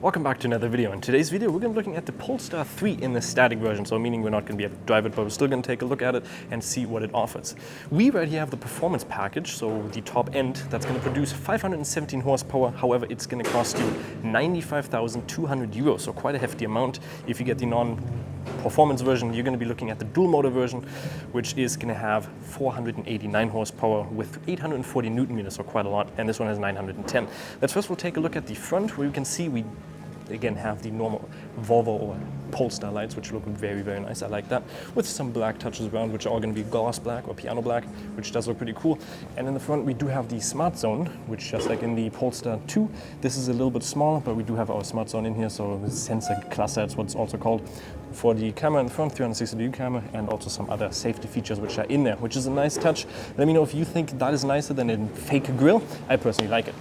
Welcome back to another video. In today's video, we're going to be looking at the Polestar 3 in the static version, so meaning we're not going to be able to drive it, but we're still going to take a look at it and see what it offers. We right here have the performance package, so the top end, that's going to produce 517 horsepower. However, it's going to cost you 95,200 euros, so quite a hefty amount. If you get the non-performance version, you're going to be looking at the dual motor version, which is going to have 489 horsepower with 840 Newton meters, so quite a lot, and this one has 910. Let's first of all take a look at the front, where you can see we again have the normal Volvo or Polestar lights, which look very, very nice. I like that, with some black touches around, which are all going to be gloss black or piano black, which does look pretty cool. And in the front we do have the smart zone, which just like in the Polestar 2, this is a little bit smaller, but we do have our smart zone in here, so the sensor cluster, that's what it's also called, for the camera in the front, 360-degree camera, and also some other safety features which are in there, which is a nice touch. Let me know if you think that is nicer than a fake grille. I personally like it.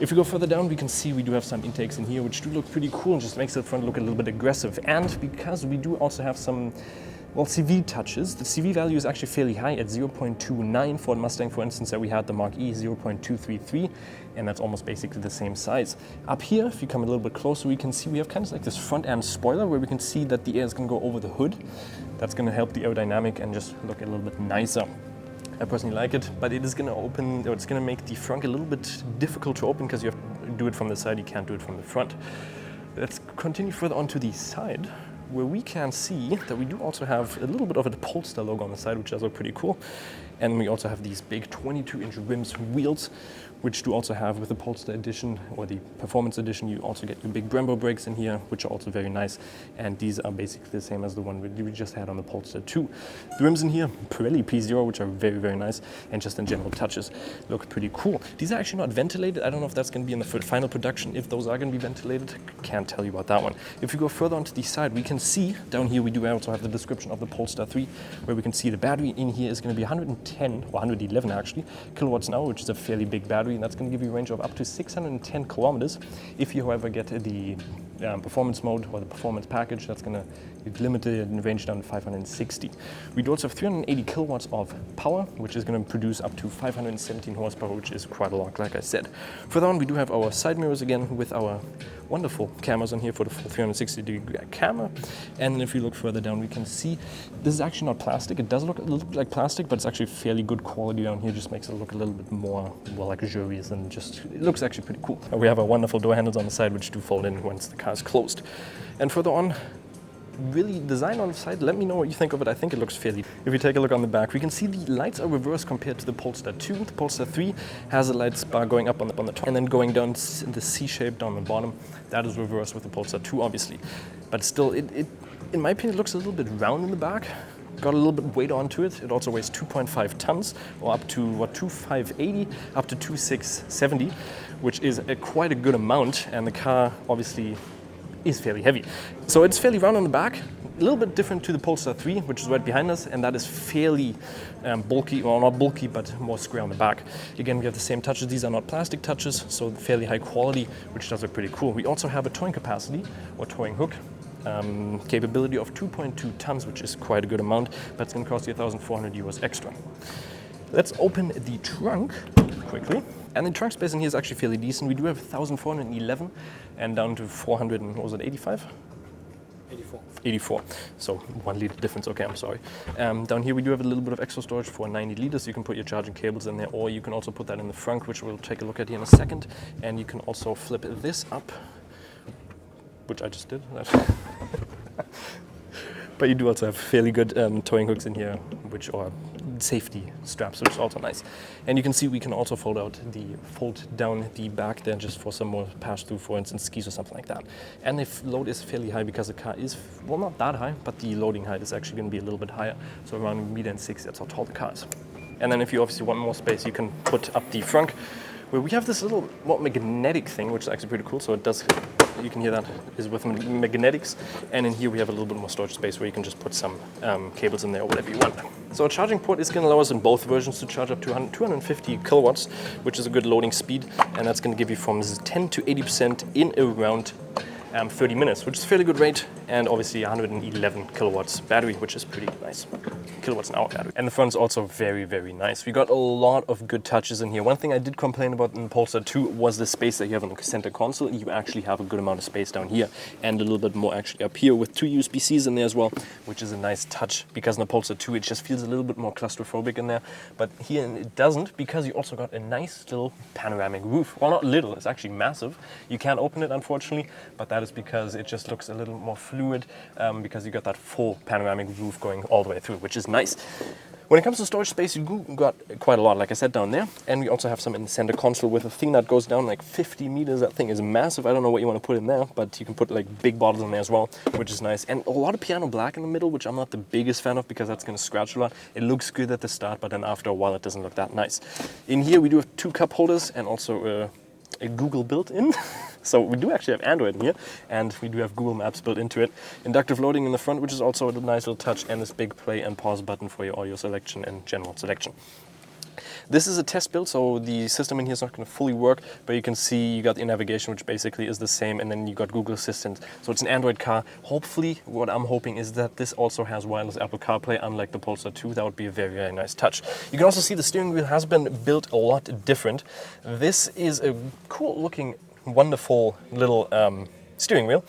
If we go further down, we can see we do have some intakes in here, which do look pretty cool and just makes the front look a little bit aggressive. And because we do also have some, well, CV touches, the CV value is actually fairly high at 0.29 for the Mustang, for instance, that we had the Mach-E 0.233, and that's almost basically the same size. Up here, if you come a little bit closer, we can see we have kind of like this front end spoiler where we can see that the air is going to go over the hood. That's going to help the aerodynamic and just look a little bit nicer. I personally like it, but it is going to open, or it's going to make the front a little bit difficult to open because you have to do it from the side, you can't do it from the front. Let's continue further on to the side, where we can see that we do also have a little bit of a Polestar logo on the side, which does look pretty cool. And we also have these big 22-inch rims wheels, which do also have with the Polestar edition or the performance edition, you also get your big Brembo brakes in here, which are also very nice. And these are basically the same as the one we just had on the Polestar 2. The rims in here, Pirelli P0, which are very, very nice, and just in general touches look pretty cool. These are actually not ventilated. I don't know if that's going to be in the final production. If those are going to be ventilated, can't tell you about that one. If we go further onto the side, we can see down here we do also have the description of the Polestar 3, where we can see the battery in here is going to be 110 or 111 actually kilowatts an hour, which is a fairly big battery, and that's going to give you a range of up to 610 kilometers. If you, however, get the performance mode or the performance package, that's going to limit the range down to 560. We do also have 380 kilowatts of power, which is going to produce up to 517 horsepower, which is quite a lot, like I said. Further on, we do have our side mirrors again with our wonderful cameras on here for the full 360-degree camera. And if you look further down, we can see this is actually not plastic. It does look a little bit like plastic, but it's actually fairly good quality down here. Just makes it look a little bit more, well, luxurious, and just it looks actually pretty cool. We have our wonderful door handles on the side, which do fold in once the car is closed. And further on, really design on the side, let me know what you think of it. I think it looks fairly. If you take a look on the back, we can see the lights are reversed compared to the Polestar 2. The Polestar 3 has a lights bar going up on the top and then going down in the C shape down the bottom. That is reversed with the Polestar 2, obviously. But still, it in my opinion, it looks a little bit round in the back. Got a little bit weight onto it. It also weighs 2.5 tons, or up to, what, 2,580, up to 2,670, which is quite a good amount, and the car obviously is fairly heavy. So it's fairly round on the back, a little bit different to the Polestar 3, which is right behind us, and that is fairly bulky, well, not bulky, but more square on the back. Again, we have the same touches. These are not plastic touches, so fairly high quality, which does look pretty cool. We also have a towing capacity, or towing hook, capability of 2.2 tons, which is quite a good amount, but it's going to cost you 1,400 euros extra. Let's open the trunk quickly. And the trunk space in here is actually fairly decent. We do have 1,411 and down to 400 and what was it, 85? 84. 84. So 1 liter difference. Okay, I'm sorry. Down here we do have a little bit of extra storage for 90 liters. You can put your charging cables in there, or you can also put that in the front, which we'll take a look at here in a second. And you can also flip this up, which I just did. But you do also have fairly good towing hooks in here, which are safety straps, which is also nice. And you can see we can also fold down the back there just for some more pass through, for instance, skis or something like that. And the load is fairly high because the car is, well, not that high, but the loading height is actually going to be a little bit higher. So around 1.6 meters, that's how tall the car is. And then if you obviously want more space, you can put up the front, where we have this little magnetic thing, which is actually pretty cool. So it does, you can hear that, is with magnetics. And in here we have a little bit more storage space where you can just put some cables in there or whatever you want. So a charging port is going to allow us in both versions to charge up to 250 kilowatts, which is a good loading speed. And that's going to give you from 10 to 80% in around 30 minutes, which is a fairly good rate. and obviously 111 kilowatts battery, which is pretty nice. Kilowatts an hour battery. And the front's also very, very nice. We got a lot of good touches in here. One thing I did complain about in the Polestar 2 was the space that you have on the center console. You actually have a good amount of space down here and a little bit more actually up here with 2 USB-Cs in there as well, which is a nice touch, because in the Polestar 2 it just feels a little bit more claustrophobic in there. But here it doesn't, because you also got a nice little panoramic roof. Well, not little, it's actually massive. You can't open it, unfortunately, but that is because it just looks a little more fluid, because you got that full panoramic roof going all the way through, which is nice. When it comes to storage space, you got quite a lot, like I said, down there. And we also have some in the center console with a thing that goes down like 50 meters. That thing is massive. I don't know what you want to put in there, but you can put like big bottles in there as well, which is nice. And a lot of piano black in the middle, which I'm not the biggest fan of because that's going to scratch a lot. It looks good at the start, but then after a while it doesn't look that nice. In here we do have 2 cup holders and also a Google built-in. So we do actually have Android in here, and we do have Google Maps built into it. Inductive loading in the front, which is also a nice little touch, and this big play and pause button for your audio selection and general selection. This is a test build, so the system in here is not going to fully work, but you can see you got the navigation, which basically is the same, and then you got Google Assistant. So it's an Android car. Hopefully, what I'm hoping is that this also has wireless Apple CarPlay, unlike the Polestar 2. That would be a very, very nice touch. You can also see the steering wheel has been built a lot different. This is a cool looking, wonderful little steering wheel.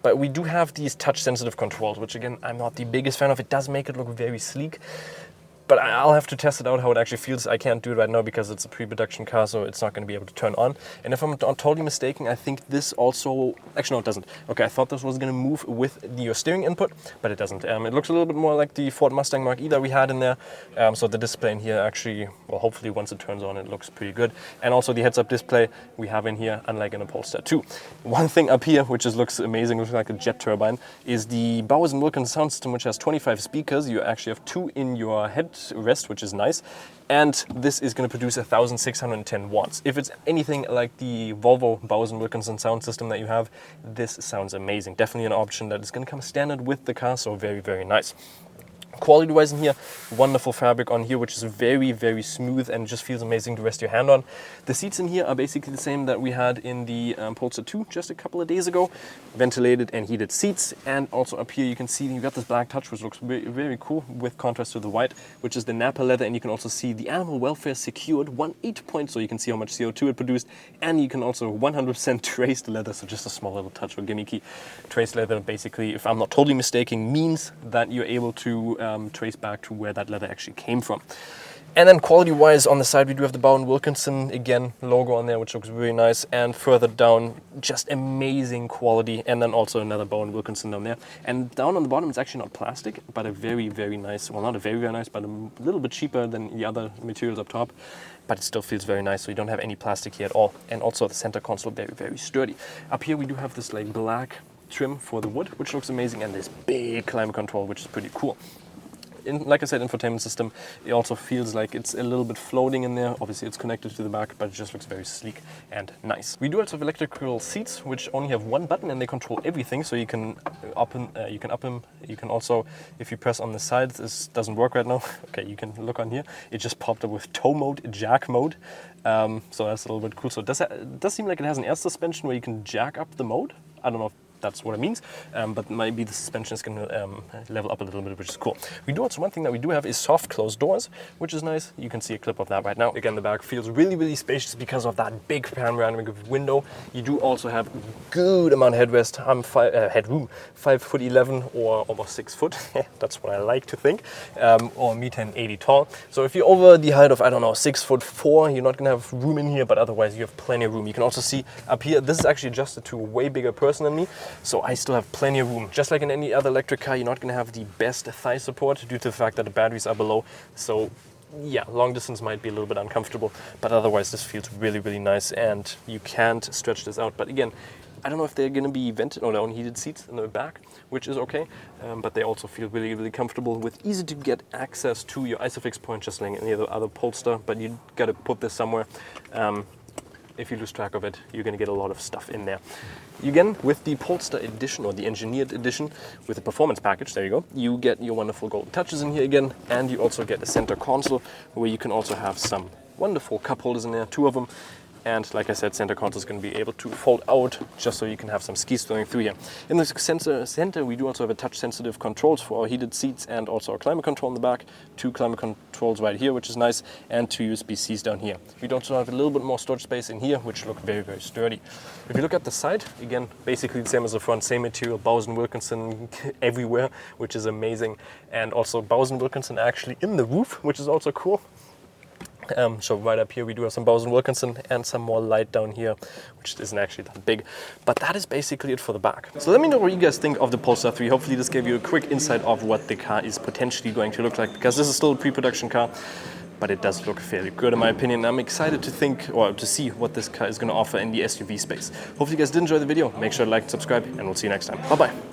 But we do have these touch-sensitive controls, which again, I'm not the biggest fan of. It does make it look very sleek. But I'll have to test it out how it actually feels. I can't do it right now because it's a pre-production car, so it's not going to be able to turn on. And if I'm not totally mistaken, I think this also... Actually, no, it doesn't. Okay, I thought this was going to move with your steering input, but it doesn't. It looks a little bit more like the Ford Mustang Mach-E that we had in there. So the display in here actually, well, hopefully once it turns on, it looks pretty good. And also the heads-up display we have in here, unlike in a Polestar 2. One thing up here, which looks amazing, looks like a jet turbine, is the Bowers & Wilkins sound system, which has 25 speakers. You actually have 2 in your headrest, which is nice. And this is going to produce 1,610 watts. If it's anything like the Volvo Bowers & Wilkinson sound system that you have, this sounds amazing. Definitely an option that is going to come standard with the car, so very, very nice. Quality-wise in here, wonderful fabric on here, which is very, very smooth and just feels amazing to rest your hand on. The seats in here are basically the same that we had in the Polestar 2 just a couple of days ago. Ventilated and heated seats. And also up here you can see you got this black touch, which looks very, very cool with contrast to the white, which is the Napa leather. And you can also see the animal welfare secured 1.8 points, so you can see how much CO2 it produced. And you can also 100% traced leather, so just a small little touch or gimmicky. Traced leather basically, if I'm not totally mistaken, means that you're able to trace back to where that leather actually came from. And then quality-wise, on the side we do have the Bowers & Wilkinson, again, logo on there, which looks really nice. And further down, just amazing quality. And then also another Bowers & Wilkinson down there. And down on the bottom, it's actually not plastic, but a very, very nice, well, not a very, very nice, but a little bit cheaper than the other materials up top. But it still feels very nice, so you don't have any plastic here at all. And also the center console, very, very sturdy. Up here we do have this like black trim for the wood, which looks amazing, and this big climate control, which is pretty cool. Like I said, infotainment system, it also feels like it's a little bit floating in there. Obviously it's connected to the back, but it just looks very sleek and nice. We do also have electrical seats, which only have one button and they control everything. So you can up them, you can also, if you press on the sides, this doesn't work right now. Okay, you can look on here. It just popped up with tow mode, jack mode. So that's a little bit cool. So it does seem like it has an air suspension where you can jack up the mode. I don't know if that's what it means, but maybe the suspension is going to level up a little bit, which is cool. We do also, one thing that we do have is soft closed doors, which is nice. You can see a clip of that right now. Again, the back feels really, really spacious because of that big panoramic window. You do also have good amount of headrest. I'm headroom, 5'11" or almost 6 foot. That's what I like to think, or 1.80 m tall. So if you're over the height of, I don't know, 6'4", you're not going to have room in here, but otherwise you have plenty of room. You can also see up here, this is actually adjusted to a way bigger person than me. So I still have plenty of room. Just like in any other electric car, you're not going to have the best thigh support due to the fact that the batteries are below. So yeah, long distance might be a little bit uncomfortable, but otherwise this feels really, really nice, and you can't stretch this out. But again, I don't know if they're going to be vented or only heated seats in the back, which is okay, but they also feel really, really comfortable with easy to get access to your ISOFIX point, just like any other Polestar, but you got to put this somewhere. If you lose track of it, you're going to get a lot of stuff in there. Again, with the Polestar edition, or the engineered edition, with the performance package, there you go, you get your wonderful golden touches in here again, and you also get a center console where you can also have some wonderful cup holders in there, 2 of them. And like I said, center console is going to be able to fold out just so you can have some skis going through here. In the center, we do also have a touch-sensitive controls for our heated seats and also our climate control in the back. 2 climate controls right here, which is nice, and 2 USB-Cs down here. We also have a little bit more storage space in here, which look very, very sturdy. If you look at the side, again, basically the same as the front, same material, Bowers & Wilkinson everywhere, which is amazing. And also Bowers & Wilkinson actually in the roof, which is also cool. So right up here we do have some Bowers & Wilkinson and some more light down here, which isn't actually that big. But that is basically it for the back. So let me know what you guys think of the Polestar 3. Hopefully this gave you a quick insight of what the car is potentially going to look like, because this is still a pre-production car, but it does look fairly good in my opinion. I'm excited to think, or to see what this car is going to offer in the SUV space. Hopefully you guys did enjoy the video. Make sure to like and subscribe, and we'll see you next time. Bye-bye.